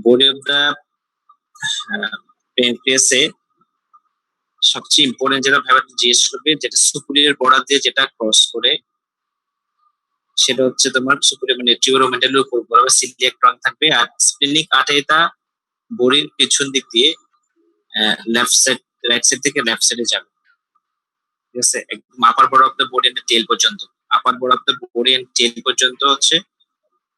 Body of the প্যানক্রিয়াসে সবচেয়ে important যেটা ব্যাপারটা জিজ্ঞেস করবে, যেটা সুপিরিয়র বর্ডার দিয়ে যেটা ক্রস করে, সেটা হচ্ছে তোমার সুপিরিয়র মানে টিউরোমেন্টালের উপর বরাবর সিলিয়াক ট্রাং থাকবে। আর স্প্লেনিক আর্টারিটা বডির পেছন দিক দিয়ে লেফট সাইড, রাইট সাইড থেকে লেফট সাইডে যাবে, ঠিক আছে? একদম upper border of the body end tail পর্যন্ত, upper border of the body end tail পর্যন্ত হচ্ছে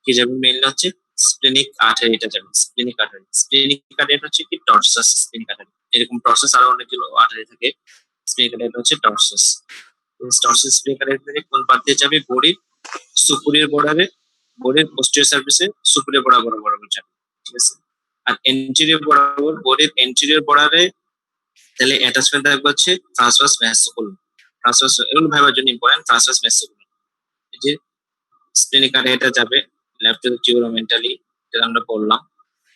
কি যাবে, মেইনলি হচ্ছে স্প্লেনিক আর্টারিটা যাবে। স্প্লেনিক আর্টারি হচ্ছে কি টর্সাস স্প্লেনিক আর্টারি, এরকম টর্সাস আরো অনেকগুলো আর্টারি থাকে। স্প্লেনিক আর্টারি হচ্ছে টর্সাস। টর্সাস স্প্লেনিক আর্টারি থেকে কোন পার্ট দিয়ে যাবে, বডির সুপিরিয়র বর্ডারে, বডির পোস্টেরিয়র সার্ফেসে সুপিরিয়র বরাবর যাবে, ঠিক আছে? আর এন্টেরিয়র বরাবর, বডির এন্টেরিয়র বর্ডারে তাহলে অ্যাটাচমেন্ট থাকবে হচ্ছে ট্রান্সভার্স ভেসিকুলাম। ট্রান্সভার্স এগুলো ভাবার জন্য ইম্পর্টেন্ট, ট্রান্সভার্স ভেসিকুলাম। এই যে স্প্লেনিক আর্টারিটা যাবে লেফট টু টিউরোমেন্টালি, যেটা আমরা বললাম।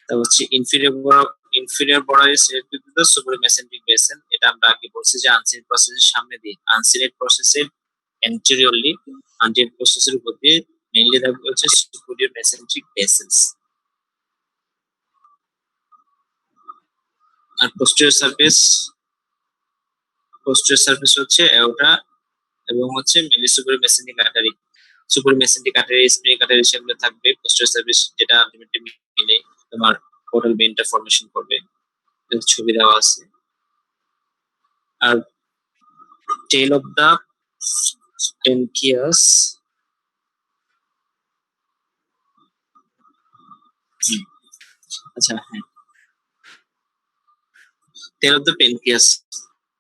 তারপর হচ্ছে ইনফিরিয়র বর্ডারে সুপিরিয়র মেসেন্ট্রিক বেসেন, এটা আমরা আগে বলছি যে আনসিলেট প্রসেসের সামনে দিয়ে, আনসিলেট প্রসেসের anteriorly, anterior প্রসেসের উপর দিয়ে মেইনলি থাকবে হচ্ছে সুপিরিয়র মেসেন্ট্রিক বেসেলস। আর পোস্টেরিয়র সারফেস হচ্ছে এওটা এবং হচ্ছে mainly superior mesenteric artery. Superior mesenteric artery, splenic artery সেগুলো থাকবে পোস্টেরিয়র সারফেস, যেটা আলটিমেটলি মিলে তোমার পোর্টাল ভেনটা ফর্মেশন করবে, ছবি দেওয়া আছে। আর টেল অফ দা পেনকিয়াস, আচ্ছা হ্যাঁ, tail of the pancreas,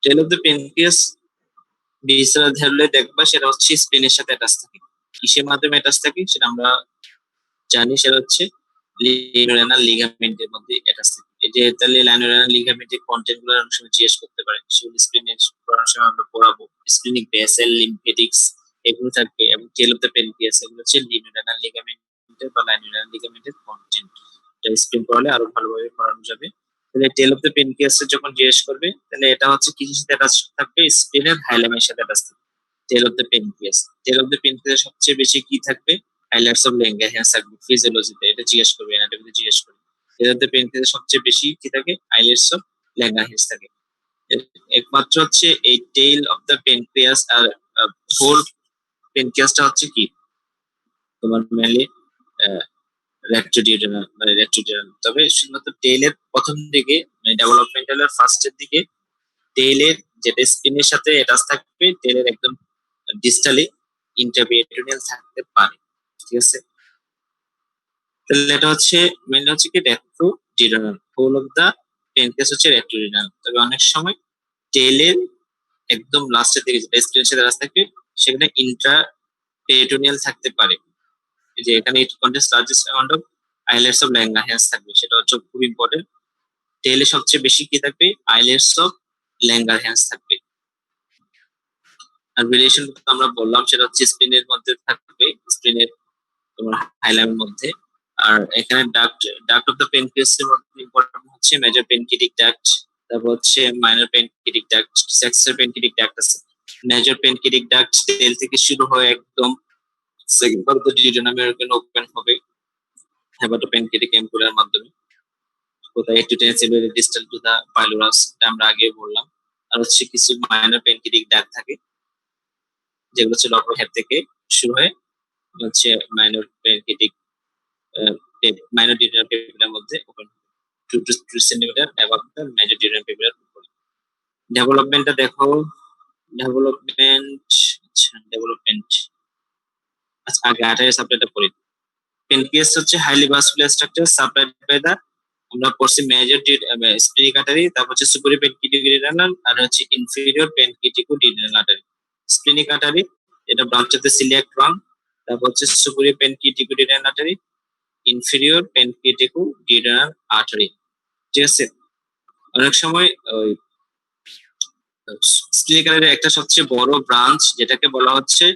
tail of the pancreas বিস্তার ধরলে দেখবা সেটা হচ্ছে স্প্লেনের সাথে অ্যাটাচ থাকে। কিসের মাধ্যমে অ্যাটাচ থাকে সেটা আমরা জানি, সেটা হচ্ছে লাইনোরেনাল লিগামেন্টের মধ্যে অ্যাটাচ থাকে। এই যে তাহলে লাইনোরেনাল লিগামেন্টের কন্টেন্ট গুলো অনেক সময় জিজ্ঞেস করতে পারে, সেগুলো স্প্লেনের পড়ার সময় আমরা পড়াবো। স্প্লেনিক ভেসেল, লিম্ফেটিক্স এগুলো থাকবে, এবং টেল অফ দ্য পেনক্রিয়াস এগুলো হচ্ছে লিনোরেনাল লিগামেন্টের বা লাইনোরেনাল লিগামেন্টের কন্টেন্ট। এটা স্প্লেন পড়ালে আরো ভালোভাবে পড়ানো যাবে। তাহলে টেল অফ দ্য পেনক্রিয়াস যখন জিজ্ঞেস করবে, তাহলে এটা হচ্ছে কিসের সাথে অ্যাটাচ থাকবে, স্প্লেনের হাইলামের সাথে অ্যাটাচ থাকবে। Tail of the pancreas, tail of the pancreas সবচেয়ে বেশি কি থাকবে, হাইলাইটস অফ ল্যাঙ্গারহ্যান্স থাকবে। ফিজিওলজিতে এটা জিজ্ঞেস করবে, অ্যানাটমিতে জিজ্ঞেস করবে। টেল অফ দ্য পেনক্রিয়াস সবচেয়ে বেশি কি থাকে, হাইলাইটস অফ ল্যাঙ্গারহ্যান্স থাকে। একমাত্র হচ্ছে এই টেল অফ দ্য পেনক্রিয়াস আর হোল পেনক্রিয়াসটা হচ্ছে কি তোমার মেনলি রেট্রোডিউডেনাল, মানে রেট্রোডিউডেনাল। তবে শুধুমাত্র টেইলের প্রথম দিকে, মানে ডেভেলপমেন্টালের ফার্স্টের দিকে টেইলের যেটা স্পিনের সাথে অ্যাটাচ থাকবে, টেইলের একদম ডিস্টালি ইন্টারপিরিটোনিয়াল থাকতে পারে, ঠিক আছে? তাহলে এটা হচ্ছে মেনলি হচ্ছে কি রেট্রোডিউডেনাল, হোল অফ দা পেনক্রিয়াস হচ্ছে রেট্রোডিউডেনাল। তবে অনেক সময় টেইলের একদম লাস্টের দিকে যেটা স্পিনের সাথে অ্যাটাচ থাকবে, সেখানে ইন্ট্রাপেরিটোনিয়াল থাকতে পারে। যে এখানে it contains largest amount of islets of Langerhans থাকবে, সেটা হচ্ছে খুব ইম্পর্টেন্ট। টেইলে সবচেয়ে বেশি কি থাকবে, আইলেটস অফ ল্যাঙ্গারহ্যান্স থাকবে। আর ভেরিয়েশন আমরা বললাম সেটা হচ্ছে স্পিনের মধ্যে থাকবে, স্পিনের তোমার হাইলামের মধ্যে। আর এখানে ডাক্ট অফ দ্য পেনক্রিয়াস এর মধ্যে ইম্পর্টেন্ট হচ্ছে মেজর পেনক্রিটিক ডাক্ট, তারপর হচ্ছে মাইনর পেনক্রিটিক ডাক্ট, সেক্সের পেনক্রিটিক ডাক্ট আছে। মেজর পেনক্রিটিক ডাক্ট টেল থেকে শুরু হয়ে একদম সেকেন্ড পার্ট অফ দ্য ডিউডেনামের ওপেন হবে হেপাটোপ্যানক্রিয়াটিক অ্যাম্পুলার মাধ্যমে, কোথায় একটু টেনসিবল ডিস্টাল টু দা পাইলোরাস, এটা আমরা আগে বললাম। আর হচ্ছে কিছু মাইনর পেনক্রিয়াটিক ডাক্ট থাকে, যেগুলো হচ্ছে লটার হেড থেকে শুরু হয়ে হচ্ছে মাইনর পেনক্রিয়াটিক মাইনর ডিউডেনাল পেপিলার মধ্যে open 2 to 3 centimetre above the major duodenal পেপিলার উপরে। ডেভেলপমেন্টটা দেখো, ডেভেলপমেন্ট, আচ্ছা ডেভেলপমেন্ট, আচ্ছা আগে আর্টারি সাপ্লাইটা পড়ি। পেনক্রিয়াস হচ্ছে highly vascular structure supplied by the, আমরা পড়ছি মেজর স্প্লেনিক আর্টারি, তারপর হচ্ছে সুপিরিয়র পেনক্রিটিকুলার আর হচ্ছে ইনফেরিয়র পেনক্রিটিকুলার আর্টারি। স্প্লেনিক আর্টারি এটা branch of the coeliac trunk, তারপর হচ্ছে সুপিরিয়র পেনক্রিটিকুলার আর্টারি, ইনফেরিয়র পেনক্রিটিকুলার আর্টারি, ঠিক আছে? অনেক সময় ওই স্প্লেনিক আর্টারির একটা সবচেয়ে বড় ব্রাঞ্চ যেটাকে বলা হচ্ছে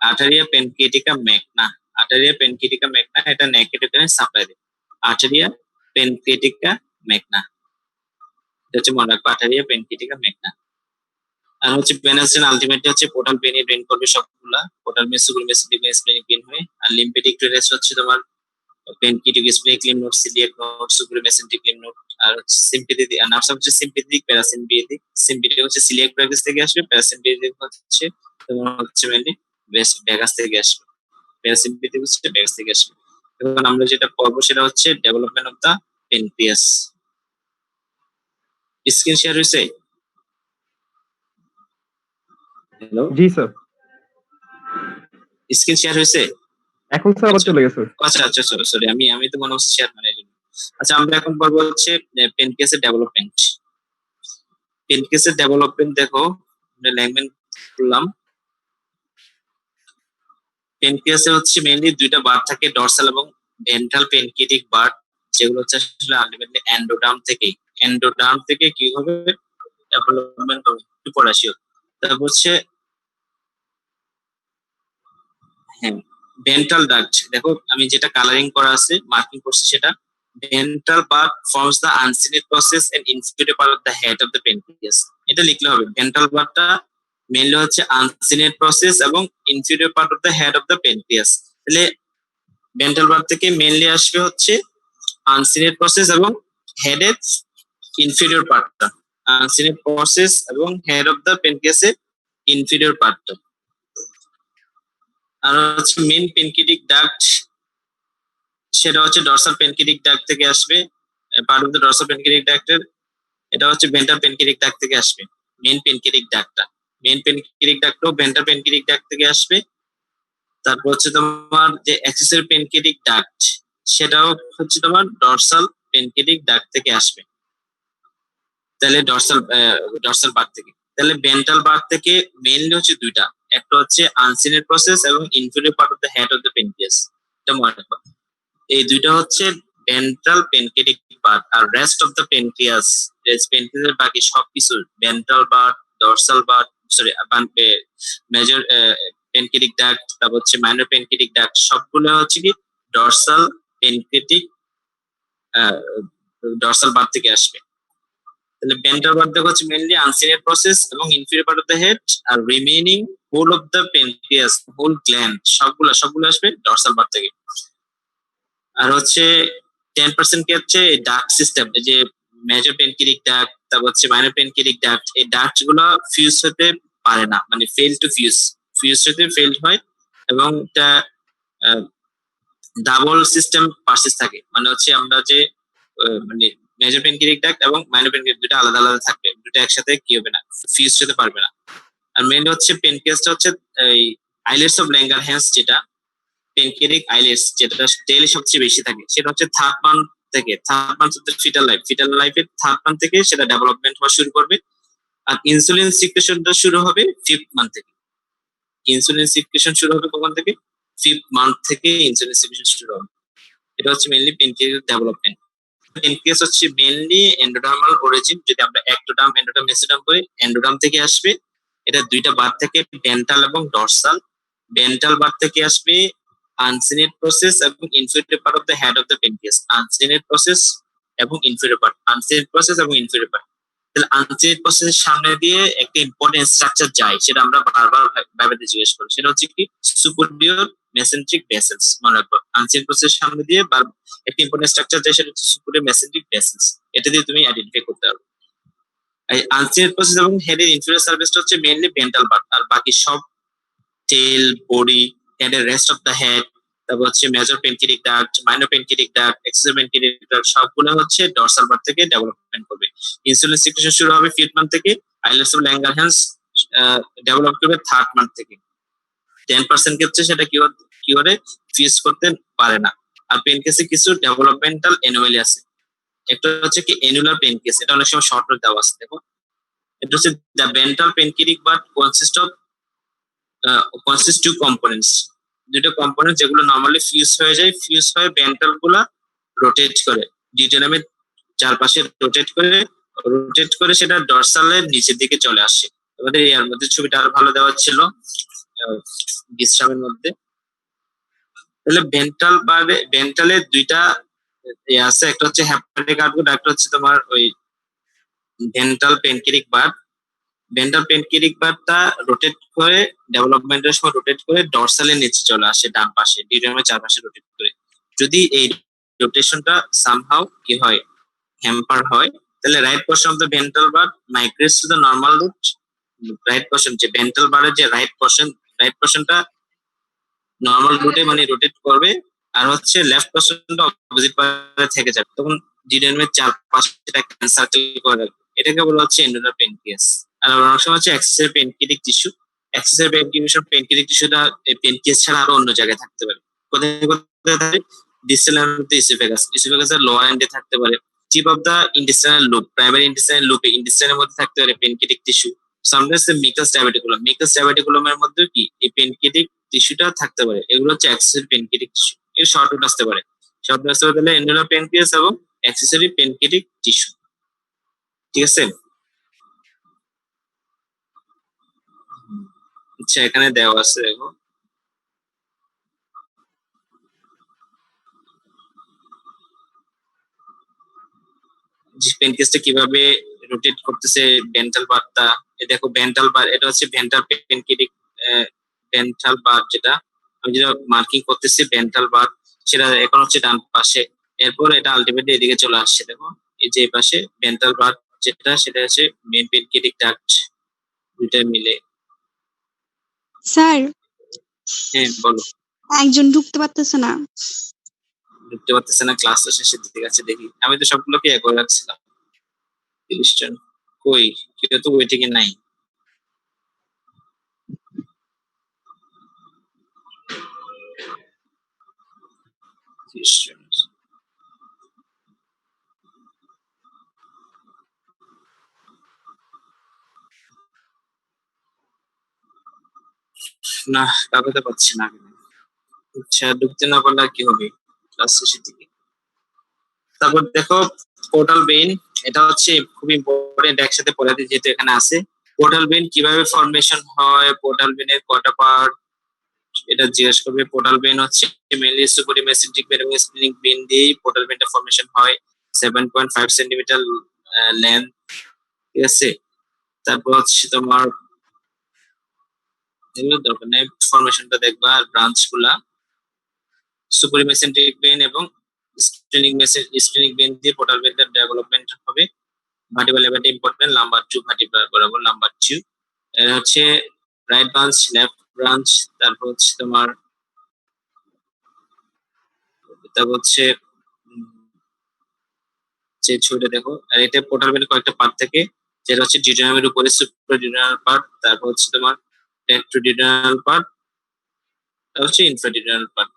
আর্টারিয়া পেনক্রিটিকা ম্যাগনা। আর্টারিয়া পেনক্রিটিকা ম্যাগনা এটা নেকের সাপ্লাই দেয়, আর্টারিয়া পেনক্রিটিকা ম্যাগনা, এটা হচ্ছে মনে রাখবো, আর্টারিয়া পেনক্রিটিকা ম্যাগনা। আর হচ্ছে ভেনাসেন আলটিমেটলি হচ্ছে পোর্টাল ভেনে ড্রেন করবে সবগুলা, portal vein superior mesenteric vein splenic vein হয়ে। আর লিম্ফেটিক ড্রেনেজ হচ্ছে তোমার pancreatic splenic lymph node, coeliac node, superior mesenteric lymph node. আর সিম্পেথেটিক নার্ভ হচ্ছে সিম্পেথেটিক, প্যারাসিম্পেথেটিক। সিম্পেথেটিক হচ্ছে সিলিয়াক প্যারাগাস থেকে আসবে, প্যারাসিম্পেথেটিক হচ্ছে তোমার হচ্ছে মেইনলি ভ্যাগাস থেকে আসবে, প্যারাসিম্পেথেটিক হচ্ছে ভ্যাগাস থেকে আসবে। এখন আমরা যেটা পড়বো সেটা হচ্ছে development of the pancreas. Screen share হয়েছে? হ্যালো, জি স্যার, স্ক্রিন শেয়ার হয়েছে? এখন স্যার আবার চলে গেছে। আচ্ছা আচ্ছা, সরি আমি তো মনে হচ্ছে শেয়ার মানে এই জন্য। আচ্ছা, আমরা এখন পড়বো হচ্ছে পেনক্রিয়াসের ডেভেলপমেন্ট। পেনক্রিয়াসের ডেভেলপমেন্ট দেখো, ল্যাংম্যান করলাম। পেনক্রিয়াসে হচ্ছে মেইনলি দুইটা বার্ড থাকে, ডরসাল এবং ভেন্ট্রাল পেনক্রিয়াটিক বার্ড, যেগুলো হচ্ছে আসলে আলটিমেটলি এন্ডোডার্ম থেকে কি হবে, ডেভেলপমেন্ট হবে। একটু পড়াশিও। তারপর হচ্ছে হ্যাঁ, ভেন্ট্রাল ডাক্ট। দেখো আমি যেটা কালারিং করা আছে, মার্কিং করছি, সেটা ventral part forms the uncinate process and inferior part of the head of the pancreas. এটা লিখলে হবে, ভেন্ট্রাল পার্টটা মেইনলি হচ্ছে আনসিনেট প্রসেস এবং inferior part of the head of the pancreas. তাহলে ভেন্ট্রাল পার্ট থেকে মেইনলি আসবে হচ্ছে আনসিনেট প্রসেস এবং হেডের ইনফিরিয়র পার্টটা, আনসিনেট প্রসেস এবং হেড অফ দ্য পেনক্রিয়াসের ইনফিরিয়র পার্টটা। আর হচ্ছে মেইন পেনক্রিয়াটিক ডাক্ট, সেটা হচ্ছে ডরসাল পেনক্রিয়াটিক ডাক্ট থেকে আসবে, part of the dorsal pancreatic ডাক্টের। এটা হচ্ছে ভেন্ট্রাল পেনক্রিয়াটিক ডাক্ট থেকে আসবে, মেইন পেনক্রিয়াটিক ডাক্টটা। মেইন পেনক্রিয়াটিক ডাক্টও ভেন্ট্রাল পেনক্রিয়াটিক ডাক্ট থেকে আসবে। তারপর হচ্ছে তোমার যে অ্যাক্সেসরি পেনক্রিয়াটিক ডাক্ট, সেটাও হচ্ছে তোমার ডরসাল পেনক্রিয়াটিক ডাক্ট থেকে আসবে। তাহলে ডরসাল বার থেকে, তাহলে ভেন্ট্রাল বার থেকে মেইনলি হচ্ছে দুইটা, একটা হচ্ছে আনসিনেট প্রসেস এবং inferior part of the head of the pancreas. এটা মনে রাখবা, এই দুইটা হচ্ছে ভেন্ট্রাল পেনক্রিয়াটিক পার্ট। আর রেস্ট অফ দ্য পেনক্রিয়াস, পেনক্রিয়াসের বাকি সবকিছু, ventral part, dorsal part, sorry major pancreatic duct, তারপর হচ্ছে মাইনর পেনক্রিয়াটিক ডাক্ট, সবগুলো হচ্ছে কি ডরসাল পেনক্রিয়াটিক ডরসাল পার্ট থেকে আসবে। তাহলে ভেন্ট্রাল পার্ট দেখো হচ্ছে মেইনলি আনসিনেট প্রসেস এবং inferior part of the head, আর remaining whole of the pancreas, whole gland সবগুলো আসবে ডরসাল পার্ট থেকে। আর হচ্ছে 10% কি হচ্ছে ডাক্ট সিস্টেম, এই যে মেজর পেনক্রিয়াটিক ডাক্ট, তারপর হচ্ছে মাইনর পেনক্রিয়াটিক ডাক্ট, এই ডাক্ট গুলো ফিউজ হতে পারে না, মানে ফেল টু ফিউজ হতে ফেল হয়, এবং এটা ডাবল সিস্টেম পার্সেস থাকে। মানে হচ্ছে আমরা যে মানে মেজর পেনক্রিয়াটিক ডাক্ট এবং মাইনর পেনক্রিয়াটিক দুটো আলাদা আলাদা থাকবে, দুটো একসাথে কি হবে না, ফিউজ হতে পারবে না। আর মেইনলি হচ্ছে পেনক্রিয়াসটা হচ্ছে এই আইলেটস অফ ল্যাঙ্গারহ্যান্স, যেটা পেনক্রিয়াটিক আইলেটস, যেটা টেলে সবচেয়ে বেশি থাকে, সেটা হচ্ছে থার্ড মান্থ থেকে, থার্ড মান্থ ফিটাল লাইফের থার্ড মান্থ থেকে সেটা ডেভেলপমেন্ট হওয়া শুরু করবে। আর ইনসুলিন সিক্রেশনটা শুরু হবে ফিফথ মান্থ থেকে। ইনসুলিন সিক্রেশন শুরু হবে কখন থেকে? ফিফথ মান্থ থেকে ইনসুলিন সিক্রেশন শুরু হবে। এটা হচ্ছে মেইনলি পেনক্রিয়াস ডেভেলপমেন্ট। পেনক্রিয়াস হচ্ছে মেইনলি এন্ডোডার্মাল অরিজিন, যদি আমরা একটোডার্ম এন্ডোডার্ম মেসোডার্ম করি, এন্ডোডার্ম থেকে আসবে। এটা দুইটা বার থেকে, ভেন্ট্রাল এবং ডরসাল। ভেন্ট্রাল বার থেকে আসবে আনসিনেট প্রসেস এবং inferior part of the head of the pancreas, uncinate process এবং ইনফিরিয়র পার্ট, আনসিনেট প্রসেস এবং ইনফিরিয়র পার্ট। তাহলে আনসিনেট প্রসেসের সামনে দিয়ে একটা ইম্পর্টেন্ট স্ট্রাকচার যায়, সেটা আমরা বারবার ভাইবাতে জিজ্ঞেস করি, সেটা হচ্ছে কি সুপিরিয়র মেসেন্ট্রিক ভেসেলস। মনে রাখবো, আনসিনেট প্রসেসের সামনে দিয়ে একটা ইম্পর্টেন্ট স্ট্রাকচার যায়, সেটা হচ্ছে সুপিরিয়র মেসেন্ট্রিক ভেসেলস। এটা দিয়ে তুমি আইডেন্টিফাই করতে পারবে। এই আনসিনেট প্রসেস এবং হেডের ইনফিরিয়র সার্ফেসটা হচ্ছে মেইনলি ভেন্ট্রাল পার্ট, আর বাকি সব টেল, বডি, হেডের রেস্ট অফ দ্য হেড, তারপর হচ্ছে major pancreatic duct, minor pancreatic duct, accessory pancreatic duct, সবগুলো হচ্ছে ডরসাল পার্ট থেকে ডেভেলপমেন্ট করবে। ইনসুলিন সিক্রেশন শুরু হবে ফিফথ মান্থ থেকে, আইলেটস অফ ল্যাঙ্গারহ্যান্স ডেভেলপ করবে থার্ড মান্থ থেকে। 10% ক্ষেত্রে সেটা কি করে ফিউজ করতে পারে না। আর পেনক্রিয়াসে কিছু ডেভেলপমেন্টাল অ্যানোমালি আছে। একটা হচ্ছে কি অ্যানুলার পেনক্রিয়াস, এটা অনেক সময় শর্ট দেওয়া আছে, দেখো এটা হচ্ছে the ventral pancreatic bud consist two components, দুটো কম্পোনেন্ট যেগুলো নরমালি ফিউজ হয়ে যায়, ফিউজ হয়ে ভেন্ট্রাল গুলা রোটেট করে ডিউটেনামের চারপাশে রোটেট করে সেটা ডরসালের নিচের দিকে চলে আসে। আমাদের এর মধ্যে ছবিটা আরো ভালো দেওয়া ছিল বিশ্রামের মধ্যে। তাহলে ভেন্ট্রালের দুইটা আছে, একটা হচ্ছে হ্যাপাটিক আর্টগুড, একটা হচ্ছে তোমার ওই ventral pancreatic bud. Ventral pancreatic বার্ডটা রোটেট করে ডেভেলপমেন্টের সময় রোটেট করে ডরসালের নিচে চলে আসে, ডান পাশে ডিউটেনামের চারপাশে রোটেট করে। যদি এই রোটেশনটা সামহাউ কি হয়, হ্যাম্পার হয়, তাহলে right portion of the ventral bud migrates to the normal route. Right portion যে ভেন্ট্রাল বারের যে রাইট পোর্শনটা নর্মাল রুটে মানে রোটেট করবে, আর হচ্ছে লেফট পোর্শনটা অপোজিট পারে থেকে যাবে, তখন ডিডেনমের চারপাশে একটা সার্কেল করে রাখবে। এটাকে বলা হচ্ছে এন্ডোনার পেনক্রিয়াস। আর অনেক সময় হচ্ছে accessory pancreatic tissue. Accessory pancreatic টিস্যুটা পেনক্রিয়াস ছাড়া আরো অন্য জায়গায় থাকতে পারে। কোথায় কোথায় থাকে? Distal end of the oesophagus, ইসোফেগাসের লোয়ার এন্ডে থাকতে পারে। Tip of the intestinal loop, primary intestinal লুপে ইন্টেস্টাইনের মধ্যে থাকতে পারে পেনক্রিয়াটিক টিস্যু। সামটাইমস দ্য মিকাস ডায়াবেটিকুলামের মধ্যে কি এই পেনক্রিয়াটিক টিস্যুটা থাকতে পারে। এগুলো হচ্ছে অ্যাক্সেসরি পেনক্রিয়াটিক টিস্যু। এর শর্টকাট আসতে পারে, শর্টকাট আসতে পারে তাহলে এন্ডোনাল পেনক্রিয়াস এবং অ্যাক্সেসরি পেনক্রিয়াটিক টিস্যু। ঠিক আছে? আচ্ছা, এখানে দেওয়া আছে দেখো, যে পেনক্রিয়াসটা কিভাবে রোটেট করতেছে ভেন্ট্রাল বারটা। এ দেখো ভেন্ট্রাল বার, এটা হচ্ছে ভেন্ট্রাল পেনক্রিয়াটিক ভেন্ট্রাল বার, যেটা আমি যেটা মার্কিং করতেছি ভেন্ট্রাল বার, সেটা এখন হচ্ছে ডান পাশে। এরপর এটা আলটিমেটলি এদিকে চলে আসছে, দেখো এই যে পাশে ভেন্ট্রাল বার যেটা, সেটা হচ্ছে মেন পেনক্রিয়াটিক ডাক্ট, দুইটা মিলে। স্যার, হ্যাঁ বলো। একজন ঢুকতে পারতেছে না। ঢুকতে পারতেছে না? ক্লাস তো শেষের দিকে আছে, দেখি আমি তো সবগুলোকে এক করে রাখছিলাম। 30 জন কই, কেউ তো ওয়েটিং এ নাই। 30 জন না, কাগজে পাচ্ছি না। আচ্ছা, ঢুকতে না পারলে আর কি হবে ক্লাস শেষের দিকে। তারপর দেখো পোর্টাল বেইন, এটা হচ্ছে খুব ইম্পর্টেন্ট, একসাথে পড়ে দিই যেহেতু এখানে আছে। পোর্টাল বেইন কিভাবে ফরমেশন হয়, পোর্টাল বেইনের কটা পার্ট, এটা জিজ্ঞেস করবে। পোর্টাল বেইন হচ্ছে মেইনলি সুপরিমেসেন্ট্রিক বেইন এবং স্প্লিনিক বেইন দিয়ে পোর্টাল বেইনটা ফরমেশন হয়। 7.5 সেন্টিমিটার লেন্থ, ঠিক আছে? তারপর হচ্ছে তোমার এগুলো দরকার নেই, ফরমেশনটা দেখবা। আর ব্রাঞ্চ গুলা সুপরিমেসেন্ট্রিক বেইন এবং স্প্লিনিক বেইন দিয়ে পোর্টাল বেইনটার ডেভেলপমেন্ট হবে। ভার্টিব্রাল লেভেলটা ইম্পর্টেন্ট, নাম্বার 2 ভার্টিব্রাল বরাবর নাম্বার 2। এটা হচ্ছে রাইট ব্রাঞ্চ, লেফট ব্রাঞ্চ। তারপর হচ্ছে তোমার তারপর হচ্ছে উম, যে ছবিটা দেখো, আর এটা পোর্টাল বেইনের কয়েকটা পার্ট থেকে, যেটা হচ্ছে ডিউডেনামের উপরে সুপ্রাডিউডেনাল পার্ট, তারপর হচ্ছে তোমার রেক্টোডিউডেনাল পার্ট, তারপর হচ্ছে ইনফ্রাডিউডেনাল পার্ট,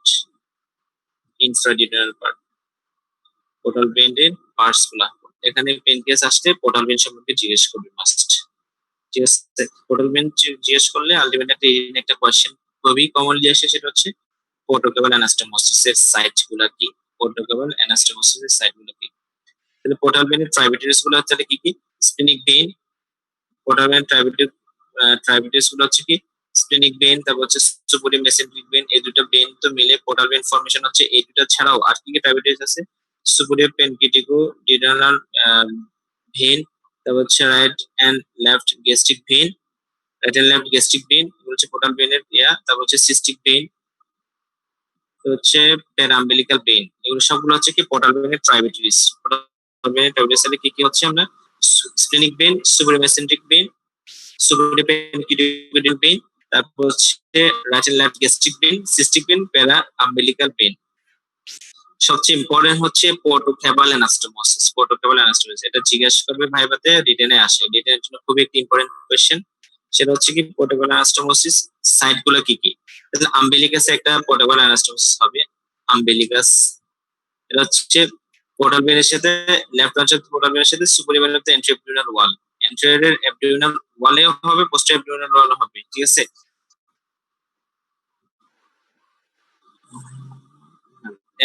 পোর্টাল বেইনের পার্টস গুলা। এখানে পেনক্রিয়াস আসলে পোর্টাল বেইন সম্পর্কে জিজ্ঞেস করবে মাস্ট। ঠিক আছে? পোর্টাল বেইন জিজ্ঞেস করলে আলটিমেটলি একটা কোয়েশ্চেন খুবই কমনলি আসে, সেটা হচ্ছে পোর্টোকেবল অ্যানাস্টোমোসিস এর সাইট গুলা কি। পোর্টোকেবল অ্যানাস্টোমোসিস এর সাইট গুলো কি? তাহলে পোর্টাল বেইনের ট্রাইবিউটারিস গুলো হচ্ছে কি কি? স্প্লিনিক বেইন। পোর্টাল বেইনের ট্রাইবিউটারিস গুলো হচ্ছে কি? স্প্লিনিক বেইন, তারপর হচ্ছে সুপুরি মেসেন্ট্রিক বেইন। এই দুটো বেইন তো মিলে পোর্টাল বেইন ফরমেশন হচ্ছে। এই দুটো ছাড়াও আর কি কি ট্রাইবিউটারিস আছে? সুপুরিয়র পেনকিটিকো ডিউডেনাল ভেইন, তারপর হচ্ছে right and left gastric vein, right and left gastric vein হচ্ছে পোর্টাল বেইনের ইয়া। তারপর হচ্ছে সিস্টিক ভেইন, হচ্ছে প্যারাম্বিলিক্যাল ভেইন। এগুলো সবগুলো হচ্ছে কি পোর্টাল বেইনের ট্রাইবিউটারিস। পোর্টাল বেইনের ট্রাইবিউটারিস কি কি হচ্ছে? আমরা স্প্লিনিক ভেইন, সুপরিমেসেন্ট্রিক ভেইন, সুপরিপেনকিটিকুলার ভেইন, তারপর হচ্ছে right and left gastric vein, cystic vein, paraumbilical vein. সবচেয়ে ইম্পর্টেন্ট হচ্ছে পোর্টোকেবল অ্যানাস্টোমোসিস। পোর্টোকেবল অ্যানাস্টোমোসিস এটা জিজ্ঞাসা করবে ভাইভাতে, রিটেনে আসে। রিটেনের জন্য খুবই একটি ইম্পর্টেন্ট কোয়েশ্চেন, সেটা হচ্ছে কি পোর্টোকেবল অ্যানাস্টোমোসিস সাইট গুলো কি কি। তাহলে আম্বিলিকাসে একটা পোর্টোকেবল অ্যানাস্টোমোসিস হবে। আম্বিলিকাস এটা হচ্ছে পোর্টাল বেইনের সাথে, লেফট ব্রাঞ্চের পোর্টাল বেইনের সাথে সুপরিয়র অফ দ্য এন্ট্রিওপিডিনাল ওয়াল। এন্ট্রিওরের অ্যাবডোমিনাল ওয়ালেও হবে, পোস্টেরিয়র অ্যাবডোমিনাল ওয়ালও হবে। ঠিক আছে?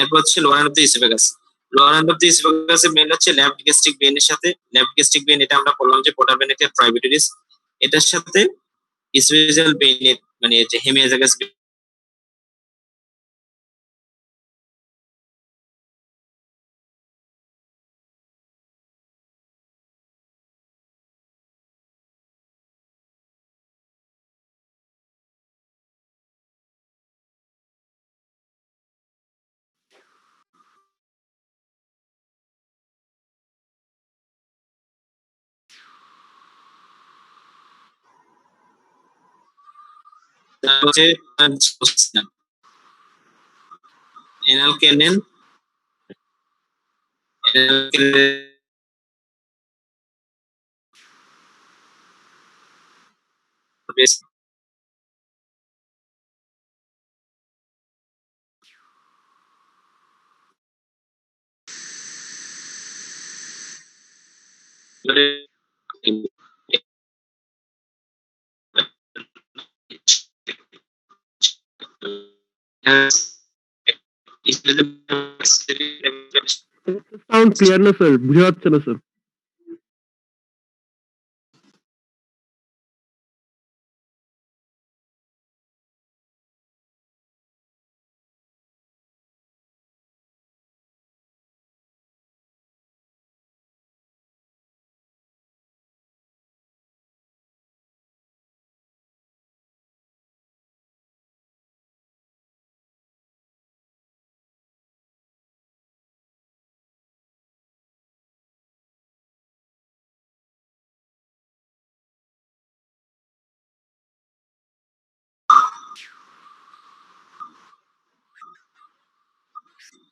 এরপর হচ্ছে lower of the oesophagus. Lower of the oesophagus এর মেইন হচ্ছে লেফট গ্যাস্ট্রিক ভেইনের সাথে। লেফট গ্যাস্ট্রিক ভেইন এটা আমরা বললাম যে পোর্টাল বেইন একটা ট্রাইবিউটারিস, এটার সাথে ইসোফেজিয়াল ভেইনের মানে যে হেমিয়াজাগাস তারপর হচ্ছে এনাল ক্যানেল, সাউন্ড ক্লিয়ার না স্যার, বুঝা যাচ্ছে না স্যার।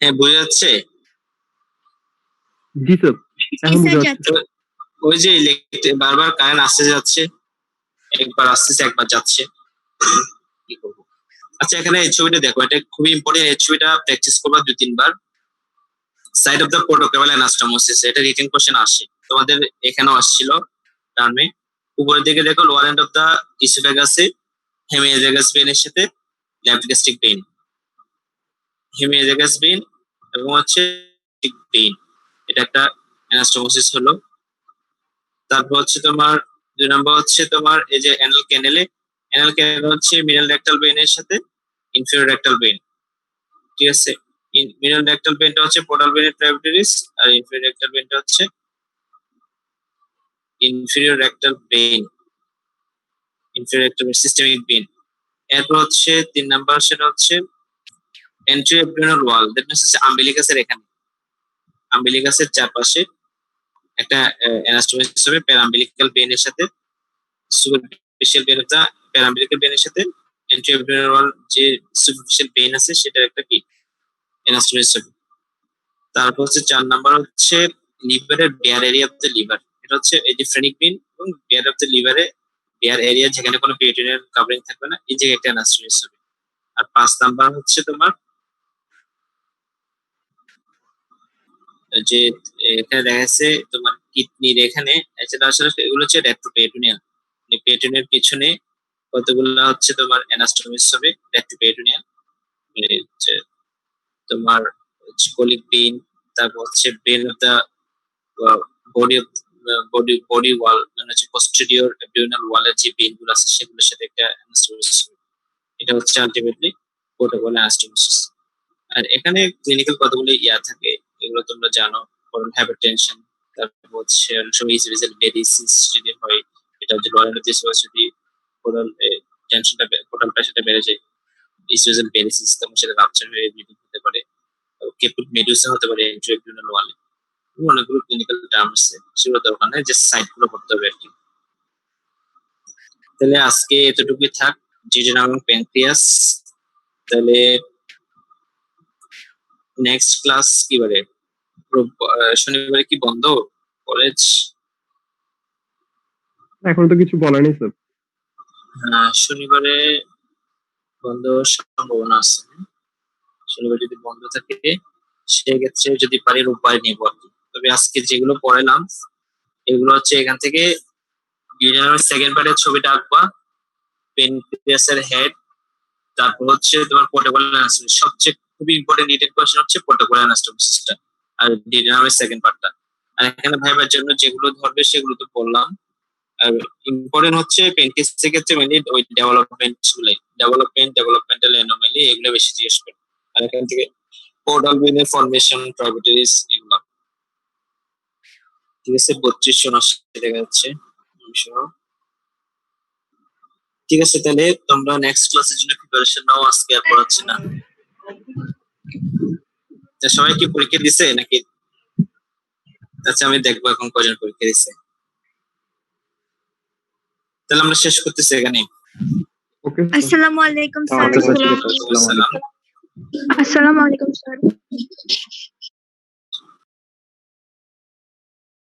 হ্যাঁ বোঝা যাচ্ছে। জি স্যার, এখন বুঝা যাচ্ছে। তো ওই যে বারবার কারেন্ট আসতে যাচ্ছে, একবার আসতেছে একবার যাচ্ছে, কি করবো। আচ্ছা এখানে এই ছবিটা দেখো, এটা খুবই ইম্পর্টেন্ট। এই ছবিটা প্র্যাকটিস করবা 2-3 বার। সাইড অফ দ্য পোর্টোকেবল অ্যানাস্টোমোসিস, এটা রিটেন কোশ্চেন আসে, তোমাদের এখানেও আসছিল টার্মে। উপরের দিকে দেখো, লোয়ার এন্ড অফ দ্য ইসোফেগাসে হেমিএজাগাস ভেইনের সাথে লেফট গ্যাস্ট্রিক ভেইন, হেমিএজাগাস ভেইন এবং হচ্ছে ভেইন, এটা একটা অ্যানাস্টোমোসিস হলো। তারপর হচ্ছে তোমার 2 নম্বর হচ্ছে তোমার এই যে অ্যানাল ক্যানেলে, অ্যানাল ক্যানেল হচ্ছে মিডল রেক্টাল ভেইনের সাথে ইনফিরিয়র রেক্টাল ভেইন, ঠিক আছে। মিডল রেক্টাল ভেইনটা হচ্ছে পোর্টাল ভেইনের ট্রাইবুটারিস, আর ইনফিরিয়র রেক্টাল ভেইনটা হচ্ছে inferior rectal vein, inferior rectal systemic vein. এরপর হচ্ছে 3 নম্বর, সেটা হচ্ছে entry abdominal wall, that means হচ্ছে আম্বিলিকাসের এখানে, আম্বিলিকাসের চারপাশে একটা অ্যানাস্টোমোসিস হিসেবে প্যারাম্বিলিক্যাল ভেইনের সাথে সুপারফিশিয়াল ভেইন অফ দা প্যারাম্বিলিক্যাল ভেইনের সাথে এন্ট্রি অ্যাবডোমিনাল ওয়াল যে সুপারফিশিয়াল ভেইন আছে সেটা একটা কি অ্যানাস্টোমোসিস হবে। তারপর হচ্ছে 4 নম্বর হচ্ছে লিভারের bare area of the liver, এটা হচ্ছে এই যে ফ্রেনিক ভেইন এবং বেয়ার অফ দ্য লিভারে বেয়ার এরিয়া যেখানে কোনো পেরিটোনিয়াল কাভারিং থাকবে না, এই জায়গায় একটা অ্যানাস্টোমোসিস হবে। আর 5 নম্বর হচ্ছে তোমার যে এখানে দেখা যাচ্ছে তোমার কিডনির এখানে, এটা আসলে এগুলো হচ্ছে রেট্রোপেরিটোনিয়াল, পেরিটোনিয়াল পিছনে কতগুলো হচ্ছে তোমার অ্যানাস্টোমোসিস হবে রেট্রোপেরিটোনিয়াল, হচ্ছে তোমার কোলিক পেইন। তারপর হচ্ছে brain of the body of body wall, মানে হচ্ছে পোস্টেরিয়র অ্যাবডোমিনাল ওয়ালের যে পেইন গুলো আছে সেগুলোর সাথে একটা অ্যানাস্টোমোসিস হবে। এটা হচ্ছে আলটিমেটলি পোর্টেবল অ্যানাস্টোমোসিস। আর এখানে ক্লিনিক্যাল কতগুলো থাকে, এগুলো তোমরা জানো, কারণ হাইপারটেনশন, তারপর হচ্ছে ইসোফেজিয়াল ভেরিসিস যদি হয়, এটা হচ্ছে লরেন্সিস যদি কোরাল টেনশনটা কোরাল প্রেশারটা বেড়ে যায়, ইসোফেজিয়াল ভেরিসিস, তখন সেটা রাপচার হয়ে ব্লিডিং হতে পারে, কেপুট মেডুসা হতে পারে ইন্ট্রাঅ্যাবডোমিনাল ওয়ালে। অনেকগুলো ক্লিনিক্যাল টার্ম আছে, সেগুলো দরকার নেই, যে সাইট গুলো করতে হবে আর কি। তাহলে আজকে এতটুকুই থাক, জিজেরাম এবং প্যানক্রিয়াস। তাহলে নেক্সট ক্লাস কি বারে? শনিবারে কি বন্ধ কলেজ? এখন তো কিছু বলা নেই স্যার। হ্যাঁ শনিবারে বন্ধ সম্ভাবনা আছে। শনিবার যদি বন্ধ থাকে সেক্ষেত্রে যদি পারি রোববার নিবো আর কি। তবে আজকে যেগুলো পড়ালাম এগুলো হচ্ছে এখান থেকে সেকেন্ড পার্টের ছবিটা আঁকবা, পেনক্রিয়াসের হেড, তারপর হচ্ছে তোমার পোর্টেবল অ্যানাস্টোমোসিস, সবচেয়ে খুবই ইম্পর্টেন্ট রিটেন কোশ্চেন হচ্ছে পোর্টেবল অ্যানাস্টোমোসিসটা আর ডিনামের সেকেন্ড পার্টটা। আর এখানে ভাইবার জন্য যেগুলো ধরবে সেগুলো তো বললাম। আর ইম্পর্টেন্ট হচ্ছে পেনক্রিয়াসের ক্ষেত্রে মেনলি ওই ডেভেলপমেন্টাল অ্যানোমালি এগুলো বেশি জিজ্ঞেস করে। আর এখান থেকে পোর্টাল ভেইনের ফর্মেশন, ট্রাইবুটারিস এগুলো। ঠিক আছে, 3279 দেখা যাচ্ছে। ঠিক আছে, তাহলে তোমরা নেক্সট ক্লাসের জন্য প্রিপারেশন নাও, আজকে আর পড়াচ্ছি না। সবাই কি পরীক্ষা দিছে নাকি? আচ্ছা আমি দেখবো এখন কজন পরীক্ষা দিছে। তাহলে আমরা শেষ করতেছি এখানে। ওকে। ওকে আসসালামু আলাইকুম স্যার আসসালাম। আসসালামু আলাইকুম স্যার